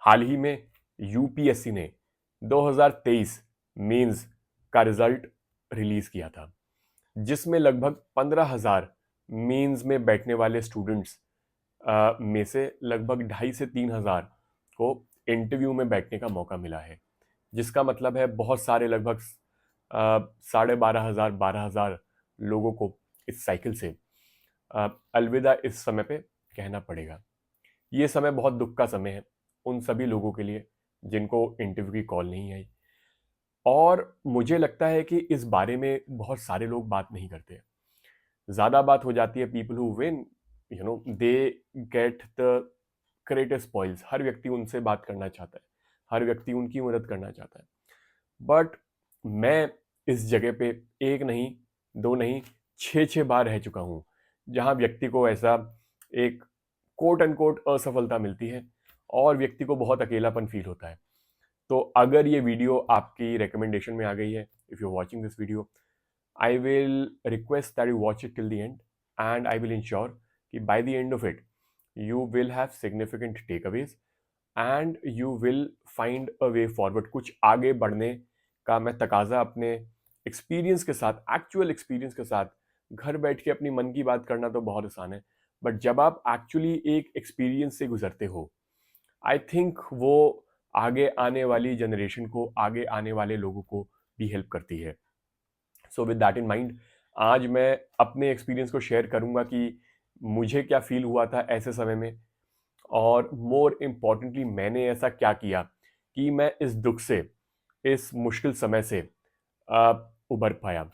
हाल ही में यूपीएससी ने 2023 मेंस का रिजल्ट रिलीज किया था, जिसमें लगभग 15,000 मेंस में बैठने वाले स्टूडेंट्स में से लगभग 2,500 से 3,000 को इंटरव्यू में बैठने का मौका मिला है, जिसका मतलब है बहुत सारे लगभग 12,500 12,000 लोगों को इस साइकिल से अलविदा इस समय पे कहना पड़ेगा। ये समय बहुत दुख का समय है उन सभी लोगों के लिए जिनको इंटरव्यू की कॉल नहीं आई, और मुझे लगता है कि इस बारे में बहुत सारे लोग बात नहीं करते। ज्यादा बात हो जाती है people who win, they get the greatest spoils. हर व्यक्ति उनसे बात करना चाहता है, हर व्यक्ति उनकी मदद करना चाहता है। बट मैं इस जगह पे एक नहीं, दो नहीं, 6 बार रह चुका हूं जहां व्यक्ति को ऐसा एक कोट अनकोट असफलता मिलती है और व्यक्ति को बहुत अकेलापन फील होता है। तो अगर ये वीडियो आपकी रिकमेंडेशन में आ गई है, if you watching this video, I will request that you watch it till the end, and I will ensure कि by the end of it you will have significant takeaways and you will find a way forward. कुछ आगे बढ़ने का मैं तकाजा अपने experience के साथ, एक्चुअल एक्सपीरियंस के साथ, घर बैठ के अपनी मन की बात करना तो बहुत आसान है, बट जब आप एक्चुअली एक एक्सपीरियंस से गुजरते हो, आई थिंक वो आगे आने वाली जनरेशन को, आगे आने वाले लोगों को भी हेल्प करती है। So with that in mind, आज मैं अपने एक्सपीरियंस को शेयर करूंगा कि मुझे क्या फील हुआ था ऐसे समय में, और मोर इम्पॉर्टेंटली मैंने ऐसा क्या किया कि मैं इस दुख से, इस मुश्किल समय से उबर पाया।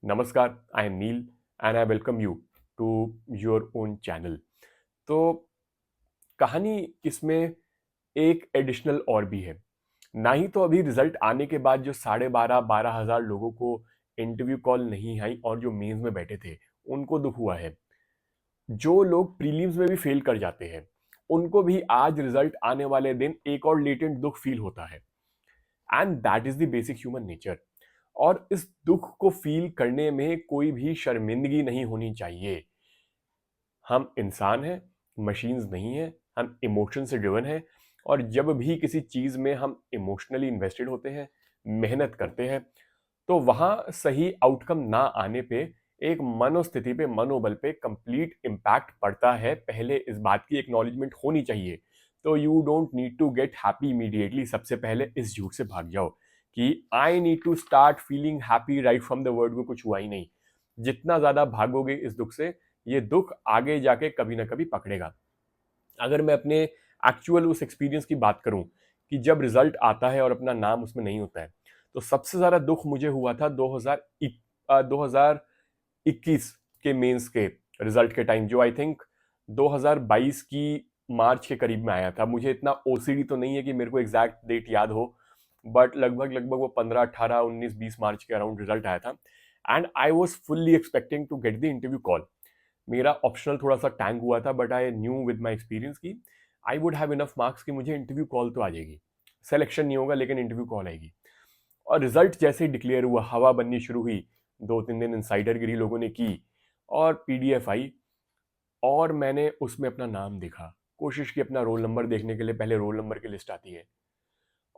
नमस्कार, I am Neel and I welcome you to your own channel. तो कहानी इसमें एक एडिशनल और भी है। ना ही तो अभी रिजल्ट आने के बाद जो 12,500 लोगों को इंटरव्यू कॉल नहीं आई और जो मेंस में बैठे थे उनको दुख हुआ है, जो लोग प्रीलिम्स में भी फेल कर जाते हैं उनको भी आज रिजल्ट आने वाले दिन एक और लेटेंट दुख फील होता है। And that is the basic human nature. और इस दुख को फील करने में कोई भी शर्मिंदगी नहीं होनी चाहिए। हम इंसान हैं, मशीन्स नहीं हैं। हम इमोशन से ड्रिवन हैं, और जब भी किसी चीज में हम इमोशनली इन्वेस्टेड होते हैं, मेहनत करते हैं, तो वहां सही आउटकम ना आने पे एक मनोस्थिति पे, मनोबल पे कंप्लीट इम्पैक्ट पड़ता है। पहले इस बात की एक्नॉलेजमेंट होनी चाहिए। तो you don't need to get happy immediately. सबसे पहले इस झूठ से भाग जाओ कि I need to start feeling happy right from the word, को कुछ हुआ ही नहीं। जितना ज्यादा भागोगे इस दुख से, ये दुख आगे जाके कभी ना कभी पकड़ेगा। अगर मैं अपने एक्चुअल उस एक्सपीरियंस की बात करूं कि जब रिजल्ट आता है और अपना नाम उसमें नहीं होता है, तो सबसे ज्यादा दुख मुझे हुआ था 2021 के मेंस के रिजल्ट के टाइम, जो आई थिंक 2022 की मार्च के करीब में आया था। मुझे इतना ओसीडी तो नहीं है कि मेरे को एग्जैक्ट डेट याद हो, बट लगभग लगभग वो 15 18 19 20 मार्च के अराउंड रिजल्ट आया था। And I was fully expecting to get the interview call. मेरा ऑप्शनल थोड़ा सा टैंक हुआ था, but I knew with my experience की I would have enough marks कि मुझे इंटरव्यू कॉल तो आ जाएगी। सिलेक्शन नहीं होगा लेकिन इंटरव्यू कॉल आएगी। और रिजल्ट जैसे ही डिक्लेयर हुआ, हवा बननी शुरू हुई। 2-3 दिन इनसाइडर गिरी लोगों ने की, और पीडीएफ आई, और मैंने उसमें अपना नाम देखा। कोशिश की अपना रोल नंबर देखने के लिए, पहले रोल नंबर की लिस्ट आती है,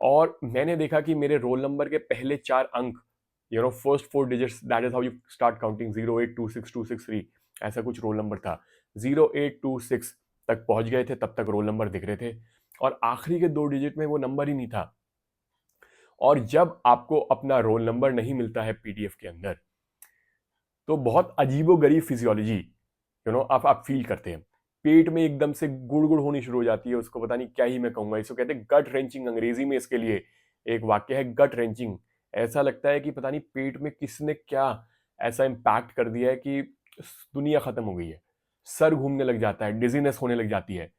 और मैंने देखा कि मेरे रोल नंबर के पहले 4 अंक, first 4 digits, that is how you start counting, 0826263, ऐसा कुछ रोल नंबर था। 0826 तक पहुंच गए थे, तब तक रोल नंबर दिख रहे थे, और आखिरी के 2 डिजिट में वो नंबर ही नहीं था। और जब आपको अपना रोल नंबर नहीं मिलता है पीडीएफ के अंदर, तो बहुत अजीबोगरीब फिजियोलॉजी आप फील करते हैं। पेट में एकदम से गुड़ होनी शुरू हो जाती है। उसको पता नहीं क्या ही मैं कहूंगा, इसको कहते हैं गट रेंचिंग। अंग्रेजी में इसके लिए एक वाक्य है, गट रेंचिंग। ऐसा लगता है कि पता नहीं पेट में किसने क्या ऐसा इम्पैक्ट कर दिया है कि दुनिया खत्म हो गई है। सर घूमने लग जाता है, डिजीनेस होने लग जाती है,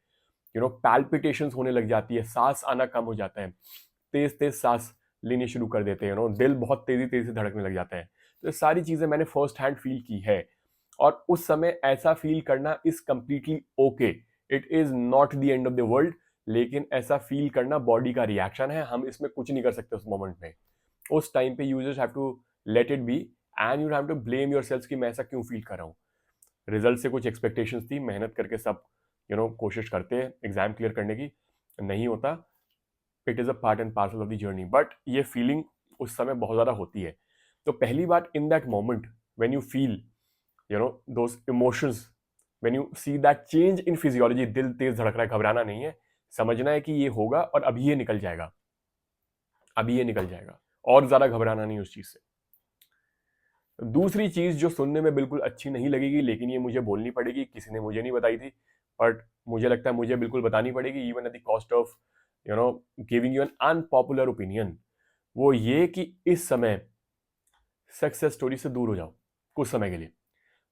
पैल्पिटेशंस होने लग जाती है, सांस आना कम हो जाता है, तेज तेज सांस लेनी शुरू कर देते हैं, दिल बहुत तेजी तेजी से धड़कने लग जाता है। तो ये सारी चीजें मैंने फर्स्ट हैंड फील की है। और उस समय ऐसा फील करना is completely okay. It is not the end of the world. लेकिन ऐसा फील करना बॉडी का रिएक्शन है, हम इसमें कुछ नहीं कर सकते उस मोमेंट में। उस टाइम पे you just have to let it be, and you have to blame yourself कि मैं ऐसा क्यों फील कर रहा हूँ। रिजल्ट से कुछ एक्सपेक्टेशंस थी, मेहनत करके सब कोशिश करते हैं एग्जाम क्लियर करने की, नहीं होता, it is a part and parcel of the journey, but ये फीलिंग उस समय बहुत ज़्यादा होती है। तो पहली बात, in that moment when you feel those emotions, when you see that change in physiology, दिल तेज धड़क रहा है, घबराना नहीं है, समझना है कि ये होगा और अभी ये निकल जाएगा, अभी ये निकल जाएगा, और ज्यादा घबराना नहीं उस चीज से। दूसरी चीज जो सुनने में बिल्कुल अच्छी नहीं लगेगी, लेकिन ये मुझे बोलनी पड़ेगी, किसी ने मुझे नहीं बताई थी, बट मुझे लगता है मुझे बिल्कुल बतानी पड़ेगी, even at the cost of giving you an unpopular opinion, वो ये कि इस समय सक्सेस स्टोरी से दूर हो जाओ कुछ समय के लिए।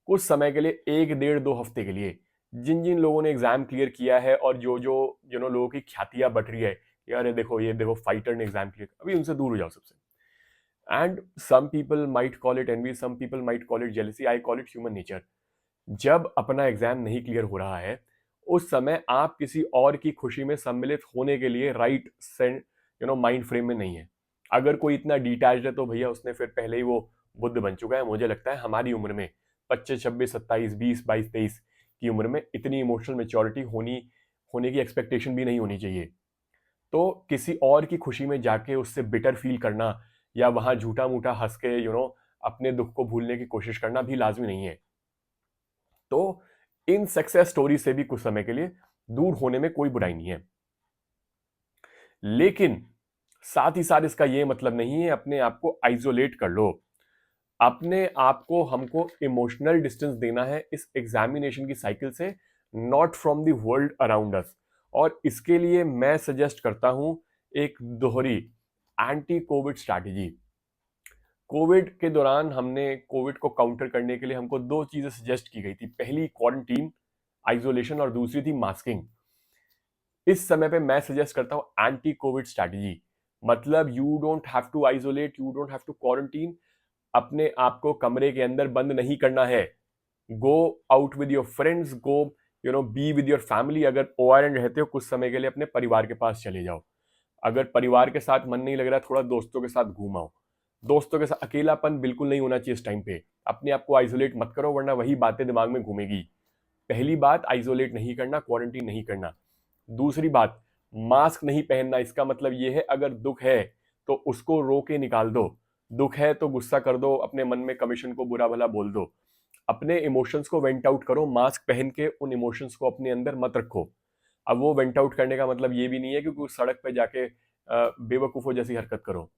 कुछ समय के लिए, 1 डेढ़ 2 हफ्ते के लिए, जिन जिन लोगों ने एग्जाम क्लियर किया है और जो जो लोगों की ख्यातियां बढ़ रही है कि अरे देखो ये देखो फाइटर ने एग्जाम क्लियर, अभी उनसे दूर हो जाओ सबसे। And some people might call it envy, some people might call it jealousy, I call it human nature. जब अपना एग्जाम नहीं क्लियर हो रहा है, उस समय आप किसी और की खुशी में सम्मिलित होने के लिए राइट सेंड माइंड फ्रेम में नहीं है। अगर कोई इतना डिटैच्ड है तो भैया उसने फिर पहले ही वो बुद्ध बन चुका है। मुझे लगता है हमारी उम्र में 25 26 27 20 22 23 की उम्र में इतनी इमोशनल मेच्योरिटी होने की एक्सपेक्टेशन भी नहीं होनी चाहिए। तो किसी और की खुशी में जाके उससे बिटर फील करना या वहां झूठा मूठा हंस के अपने दुख को भूलने की कोशिश करना भी लाजमी नहीं है। तो इन सक्सेस स्टोरी से भी कुछ समय के लिए दूर होने में कोई बुराई नहीं है, लेकिन साथ ही साथ इसका यह मतलब नहीं है अपने आप को आइसोलेट कर लो। अपने आप को हमको इमोशनल डिस्टेंस देना है इस एग्जामिनेशन की साइकिल से, not from the world around us. और इसके लिए मैं सजेस्ट करता हूं एक दोहरी एंटी कोविड स्ट्रैटेजी। कोविड के दौरान हमने कोविड को काउंटर करने के लिए हमको 2 चीजें सजेस्ट की गई थी, पहली क्वारंटीन आइसोलेशन और दूसरी थी मास्किंग। इस समय पे मैं सजेस्ट करता हूं एंटी कोविड स्ट्रैटेजी। मतलब you don't have to isolate, you don't have to quarantine, अपने आप को कमरे के अंदर बंद नहीं करना है। Go out with your friends, go be with your family. अगर ओआरएन रहते हो कुछ समय के लिए अपने परिवार के पास चले जाओ। अगर परिवार के साथ मन नहीं लग रहा, थोड़ा दोस्तों के साथ घूमाओ। दोस्तों के साथ अकेलापन बिल्कुल नहीं होना चाहिए इस टाइम पे। अपने आप को आइसोलेट मत करो, वरना वही बातें दिमाग में घूमेगी। पहली बात, आइसोलेट नहीं करना, क्वारंटीन नहीं करना। दूसरी बात, मास्क नहीं पहनना। इसका मतलब यह है अगर दुख है तो उसको रो के निकाल दो। दुख है तो गुस्सा कर दो, अपने मन में कमीशन को बुरा भला बोल दो, अपने इमोशंस को वेंट आउट करो। मास्क पहन के उन इमोशंस को अपने अंदर मत रखो। अब वो वेंट आउट करने का मतलब ये भी नहीं है कि उस सड़क पे जाके बेवकूफों जैसी हरकत करो।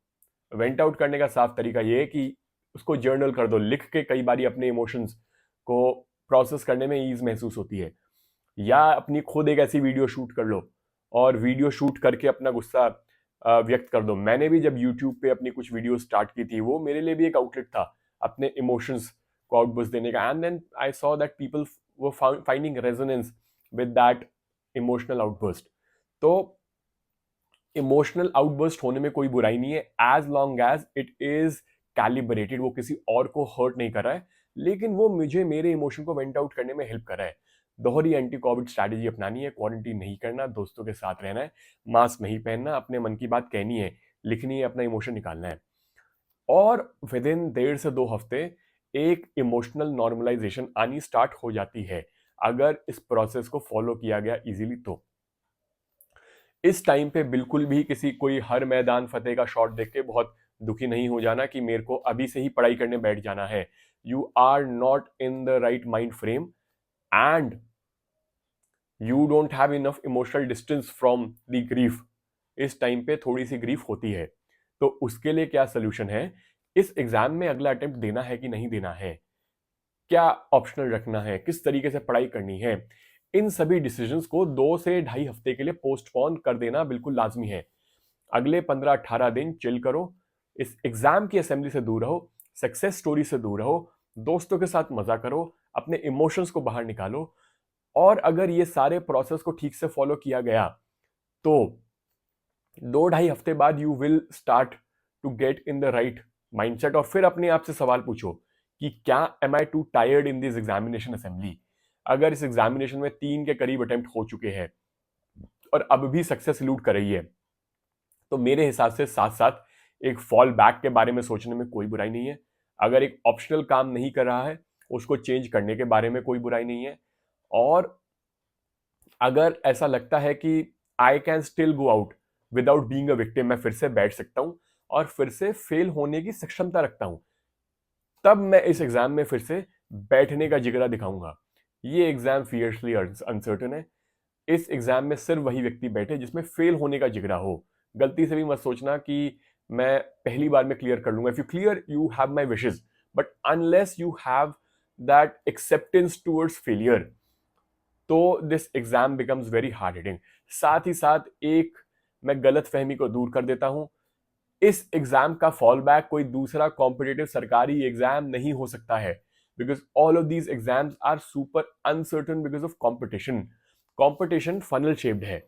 वेंट आउट करने का साफ तरीका ये है कि उसको जर्नल कर दो, लिख के। कई बारी अपने इमोशंस को प्रोसेस करने में ईज महसूस होती है। या अपनी खुद एक ऐसी वीडियो शूट कर लो और वीडियो शूट करके अपना गुस्सा व्यक्त कर दो। मैंने भी जब यूट्यूब पे अपनी कुछ वीडियो स्टार्ट की थी, वो मेरे लिए भी एक आउटलेट था अपने इमोशंस को आउटबर्स्ट देने का। And then I saw that people were finding resonance with that emotional outburst. तो इमोशनल आउटबर्स्ट होने में कोई बुराई नहीं है, as long as it is calibrated. वो किसी और को हर्ट नहीं कर रहा है, लेकिन वो मुझे मेरे इमोशन को वेंट आउट करने में हेल्प कर रहा है। दोहरी एंटी कोविड स्ट्रैटेजी अपनानी है, क्वारंटीन नहीं करना, दोस्तों के साथ रहना है, मास्क नहीं पहनना, अपने मन की बात कहनी है, लिखनी है, अपना इमोशन निकालना है। और विद इन 1.5 से 2 हफ्ते एक इमोशनल नॉर्मलाइजेशन आनी स्टार्ट हो जाती है, अगर इस प्रोसेस को फॉलो किया गया इजीली। तो इस टाइम पे बिल्कुल भी किसी कोई हर मैदान फतेह का शॉट देख के बहुत दुखी नहीं हो जाना कि मेरे को अभी से ही पढ़ाई करने बैठ जाना है। You are not in the right mind frame and you don't have enough emotional distance from the grief. इस टाइम पे थोड़ी सी ग्रीफ होती है, तो उसके लिए क्या सोल्यूशन है? इस एग्जाम में अगला अटेम्प्ट देना है कि नहीं देना है, क्या ऑप्शनल रखना है, किस तरीके से पढ़ाई करनी है, इन सभी डिसीजंस को 2 से 2.5 हफ्ते के लिए पोस्टपोन कर देना बिल्कुल लाजमी है। अगले 15-18 दिन चिल करो, इस एग्जाम की असेंबली से दूर रहो, सक्सेस स्टोरी से दूर रहो, दोस्तों के साथ मजा करो, अपने इमोशंस को बाहर निकालो। और अगर ये सारे प्रोसेस को ठीक से फॉलो किया गया तो 2-2.5 हफ्ते बाद you will start to get in the right mindset. और फिर अपने आप से सवाल पूछो कि क्या am I too tired in this examination assembly. अगर इस एग्जामिनेशन में 3 के करीब अटेम्प्ट हो चुके हैं और अब भी सक्सेस लूट कर रही है, तो मेरे हिसाब से साथ साथ एक फॉल बैक के बारे में सोचने में कोई बुराई नहीं है। अगर एक ऑप्शनल काम नहीं कर रहा है, उसको चेंज करने के बारे में कोई बुराई नहीं है। और अगर ऐसा लगता है कि I can still go out without being a victim. मैं फिर से बैठ सकता हूं और फिर से फेल होने की सक्षमता रखता हूं। तब मैं इस एग्जाम में फिर से बैठने का जिगरा दिखाऊंगा। ये एग्जाम फियर्सली अनसर्टन है। इस एग्जाम में सिर्फ वही व्यक्ति बैठे जिसमें फेल होने का जिगरा हो। गलती से भी मत सोचना कि मैं पहली बार में क्लियर कर लूंगा। If you clear you have my wishes, but unless you have that acceptance towards failure, तो this exam becomes very hard hitting. साथ ही साथ एक मैं गलत फहमी को दूर कर देता हूं, इस एग्जाम का फॉल बैक कोई दूसरा कॉम्पिटेटिव सरकारी एग्जाम नहीं हो सकता है, because all of these exams are super uncertain because of competition. Competition funnel shaped है।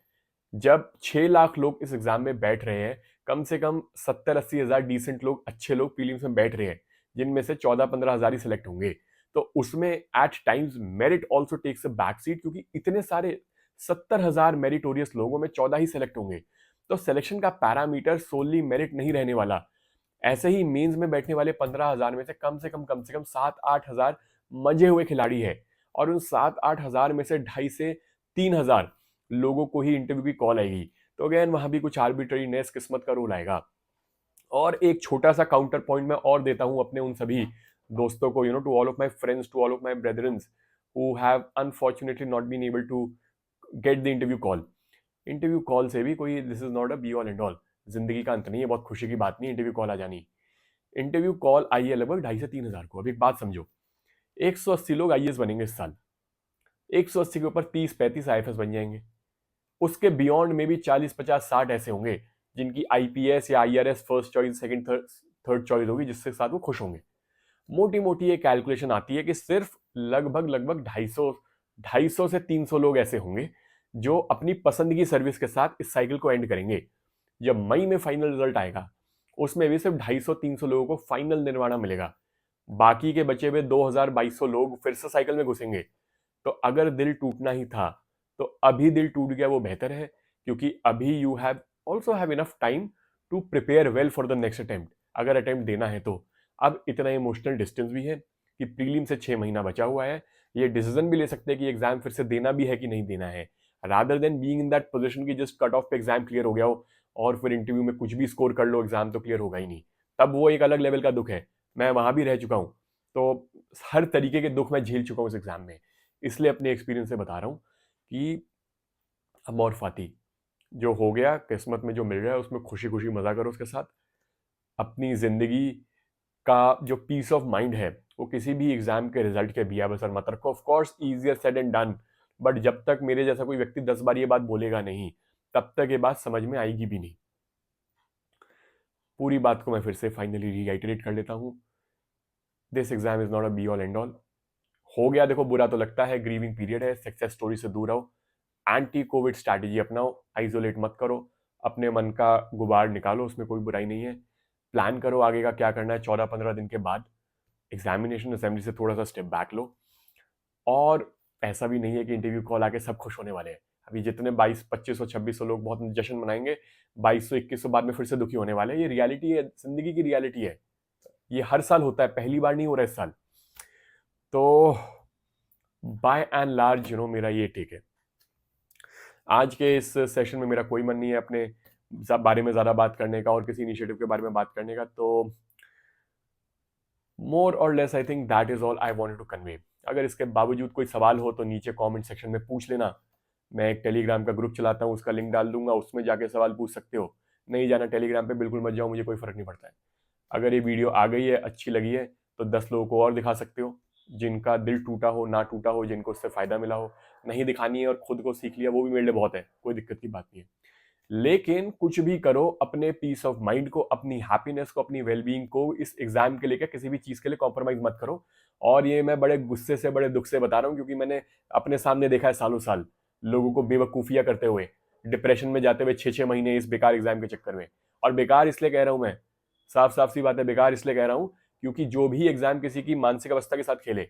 जब 6 लाख लोग इस एग्जाम में बैठ रहे हैं, कम से कम 70-80 हजार डिसेंट लोग, अच्छे लोग प्रीलिम्स में बैठ रहे हैं, जिनमें से 14-15 हजार ही सिलेक्ट होंगे। तो उसमें at times merit also takes a back seat, क्योंकि इतने सारे 70,000 मेरिटोरियस लोगों में 14 ही सिलेक्ट होंगे। तो सिलेक्शन का पैरामीटर सोनली मेरिट नहीं रहने वाला। ऐसे ही मेंस में बैठने वाले 15,000 में से कम से कम 7-8 हजार मजे हुए खिलाड़ी है, और उन 7-8 हजार में से 2.5 से 3,000 लोगों को ही इंटरव्यू की कॉल आएगी। तो अगेन वहां भी कुछ आर्बिट्रीनेस, किस्मत का रोल आएगा। और एक छोटा सा काउंटर पॉइंट मैं और देता हूं अपने उन सभी दोस्तों को, to all of my friends, to all of my brethrens who have unfortunately not been able to get the interview call. Interview call से भी कोई, this is not a be all and all, जिंदगी का अंत नहीं है, बहुत खुशी की बात नहीं इंटरव्यू कॉल आ जानी। इंटरव्यू कॉल आई है लगभग 2.5 से 3,000 को। अब एक बात समझो, 180 लोग आईएएस बनेंगे इस साल, 180 के ऊपर 30-35 आईएफएस बन जाएंगे। उसके बियॉन्ड में भी 40-50-60 ऐसे होंगे जिनकी आईपीएस या IRS first choice, second, third choice होगी, जिसके साथ वो खुश होंगे। मोटी मोटी ये कैलकुलेशन आती है कि सिर्फ लगभग 250 से 300 लोग ऐसे होंगे जो अपनी पसंद की सर्विस के साथ इस साइकिल को एंड करेंगे। जब मई में फाइनल रिजल्ट आएगा, उसमें भी सिर्फ 250-300 लोगों को फाइनल निर्वाणा मिलेगा। बाकी के बचे हुए 2,200 लोग फिर से साइकिल में घुसेंगे। तो अगर दिल टूटना ही था तो अभी दिल टूट गया, वो बेहतर है, क्योंकि अभी you have also have enough time to prepare well for the next attempt, अगर अटेम्प्ट देना है तो। अब इतना इमोशनल डिस्टेंस भी है कि प्रीलिम से 6 महीना बचा हुआ है। ये डिसीजन भी ले सकते हैं कि एग्जाम फिर से देना भी है कि नहीं देना है, rather than being in that position की जस्ट कट ऑफ पे एग्जाम क्लियर हो गया हो और फिर इंटरव्यू में कुछ भी स्कोर कर लो, एग्जाम तो क्लियर होगा ही नहीं। तब वो एक अलग लेवल का दुख है, मैं वहां भी रह चुका हूं, तो हर तरीके के दुख मैं झेल चुका हूं इस एग्जाम में। इसलिए अपने एक्सपीरियंस से बता रहा हूं कि अमौर फाती, जो हो गया किस्मत में, जो मिल रहा है उसमें खुशी खुशी मजा करो उसके साथ। अपनी जिंदगी का जो पीस ऑफ माइंड है वो किसी भी एग्जाम के रिजल्ट के बिया बसर मत रखो। Of course easier said and done, but जब तक मेरे जैसा कोई व्यक्ति 10 बार ये बात बोलेगा नहीं, तब तक ये बात समझ में आएगी भी नहीं। पूरी बात को मैं फिर से फाइनली रीआइटरेट कर लेता हूं, this exam is not a be all and all. हो गया, देखो बुरा तो लगता है, ग्रीविंग पीरियड है, सक्सेस स्टोरी से दूर रहो, एंटी कोविड स्ट्रैटेजी अपनाओ, आइसोलेट मत करो, अपने मन का गुबार निकालो, उसमें कोई बुराई नहीं है। प्लान करो आगे का क्या करना है। 14-15 दिन के बाद एग्जामिनेशन असेंबली से थोड़ा सा स्टेप बैक लो। और ऐसा भी नहीं है कि इंटरव्यू कॉल आके सब खुश होने वाले हैं। अभी जितने 2200-2500 लोग बहुत जश्न मनाएंगे, 2200-2100 बाद में फिर से दुखी होने वाले हैं। ये रियलिटी है, जिंदगी की रियलिटी है। ये हर साल होता है, पहली बार नहीं हो रहा इस साल। तो बाय एंड लार्ज मेरा ये टेक है। आज के इस सेशन में मेरा कोई मन नहीं है अपने बारे में ज्यादा बात करने का और किसी इनिशिएटिव के बारे में बात करने का। तो मोर और less I think that is all I wanted to convey. अगर इसके बावजूद कोई सवाल हो तो नीचे कमेंट सेक्शन में पूछ लेना। मैं एक टेलीग्राम का ग्रुप चलाता हूँ, उसका लिंक डाल दूंगा, उसमें जाके सवाल पूछ सकते हो। नहीं जाना टेलीग्राम पे, बिल्कुल मत जाओ, मुझे कोई फर्क नहीं पड़ता है। अगर ये वीडियो आ गई है, अच्छी लगी है, तो 10 लोगों को और दिखा सकते हो, जिनका दिल टूटा हो, ना टूटा हो, जिनको उससे फायदा मिला हो। नहीं दिखानी है और खुद को सीख लिया, वो भी मेरे लिए बहुत है, कोई दिक्कत की बात नहीं है। लेकिन कुछ भी करो, अपने पीस ऑफ माइंड को, अपनी हैप्पीनेस को, अपनी वेलबींग को इस एग्जाम के लेकर किसी भी चीज के लिए कॉम्प्रोमाइज मत करो। और ये मैं बड़े गुस्से से, बड़े दुख से बता रहा हूँ, क्योंकि मैंने अपने सामने देखा है सालों साल लोगों को बेवकूफियां करते हुए, डिप्रेशन में जाते हुए 6-6 महीने इस बेकार एग्जाम के चक्कर में। और बेकार इसलिए कह रहा हूं मैं, साफ साफ सी बात है, बेकार इसलिए कह रहा हूं क्योंकि जो भी एग्जाम किसी की मानसिक अवस्था के साथ खेले,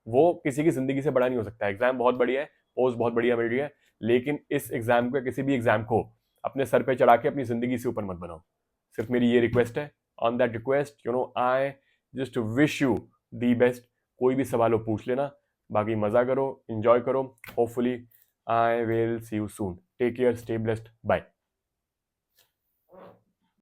वो किसी की जिंदगी से बड़ा नहीं हो सकता। एग्जाम बहुत बढ़िया है, पोस्ट बहुत बढ़िया मिल रही है, लेकिन इस एग्जाम को, किसी भी एग्जाम को अपने सर पे चढ़ा के अपनी जिंदगी से ऊपर मत बनाओ। सिर्फ मेरी ये रिक्वेस्ट है। On that request I just wish you the best. कोई भी सवाल हो पूछ लेना, बाकी मजा करो, एंजॉय करो। Hopefully I will see you soon. Take care, stay blessed, bye.